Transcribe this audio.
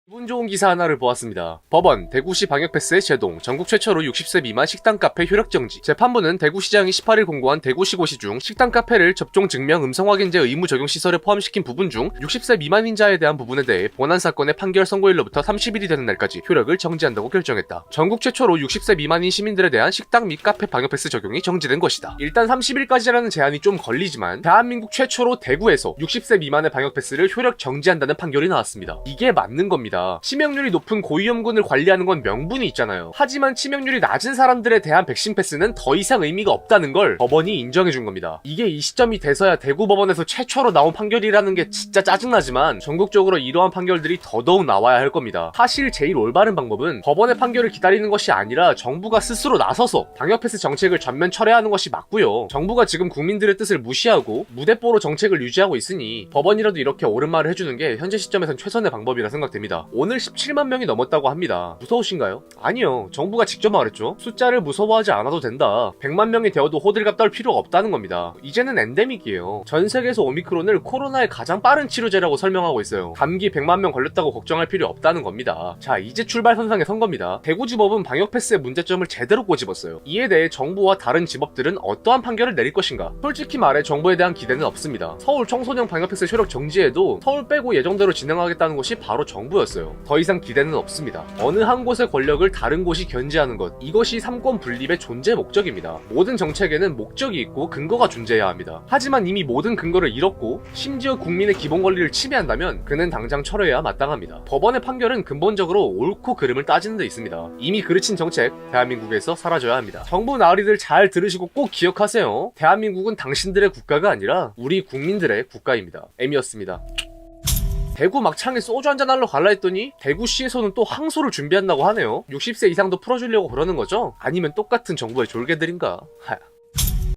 기분 좋은 기사 하나를 보았습니다. 법원 대구시 방역패스의 제동, 전국 최초로 60세 미만 식당 카페 효력 정지. 재판부는 대구시장이 18일 공고한 대구시고시 중 식당 카페를 접종 증명 음성 확인제 의무 적용 시설에 포함시킨 부분 중 60세 미만인 자에 대한 부분에 대해 본안 사건의 판결 선고일로부터 30일이 되는 날까지 효력을 정지한다고 결정했다. 전국 최초로 60세 미만인 시민들에 대한 식당 및 카페 방역패스 적용이 정지된 것이다. 일단 30일까지라는 제한이 좀 걸리지만 대한민국 최초로 대구에서 60세 미만의 방역패스를 효력 정지한다는 판결이 나왔습니다. 이게 맞는 겁니다. 치명률이 높은 고위험군을 관리하는 건 명분이 있잖아요. 하지만 치명률이 낮은 사람들에 대한 백신 패스는 더 이상 의미가 없다는 걸 법원이 인정해준 겁니다. 이게 이 시점이 돼서야 대구 법원에서 최초로 나온 판결이라는 게 진짜 짜증나지만 전국적으로 이러한 판결들이 더더욱 나와야 할 겁니다. 사실 제일 올바른 방법은 법원의 판결을 기다리는 것이 아니라 정부가 스스로 나서서 방역 패스 정책을 전면 철회하는 것이 맞고요. 정부가 지금 국민들의 뜻을 무시하고 무대뽀로 정책을 유지하고 있으니 법원이라도 이렇게 옳은 말을 해주는 게 현재 시점에선 최선의 방법이라 생각됩니다. 오늘 17만 명이 넘었다고 합니다. 무서우신가요? 아니요. 정부가 직접 말했죠. 숫자를 무서워하지 않아도 된다. 100만 명이 되어도 호들갑 떨 필요가 없다는 겁니다. 이제는 엔데믹이에요. 전 세계에서 오미크론을 코로나의 가장 빠른 치료제라고 설명하고 있어요. 감기 100만 명 걸렸다고 걱정할 필요 없다는 겁니다. 자, 이제 출발선상에 선 겁니다. 대구지법은 방역패스의 문제점을 제대로 꼬집었어요. 이에 대해 정부와 다른 지법들은 어떠한 판결을 내릴 것인가? 솔직히 말해 정부에 대한 기대는 없습니다. 서울 청소년 방역패스 효력 정지에도 서울 빼고 예정대로 진행하겠다는 것이 바로 정부였어요. 더 이상 기대는 없습니다. 어느 한 곳의 권력을 다른 곳이 견제하는 것, 이것이 삼권 분립의 존재 목적입니다. 모든 정책에는 목적이 있고 근거가 존재해야 합니다. 하지만 이미 모든 근거를 잃었고 심지어 국민의 기본 권리를 침해한다면 그는 당장 철회해야 마땅합니다. 법원의 판결은 근본적으로 옳고 그름을 따지는 데 있습니다. 이미 그르친 정책, 대한민국에서 사라져야 합니다. 정부 나으리들 잘 들으시고 꼭 기억하세요. 대한민국은 당신들의 국가가 아니라 우리 국민들의 국가입니다. M이었습니다. 대구 막창에 소주 한잔 하러 갈라 했더니 대구시에서는 또 항소를 준비한다고 하네요. 60세 이상도 풀어주려고 그러는 거죠? 아니면 똑같은 정부의 졸개들인가? 하야.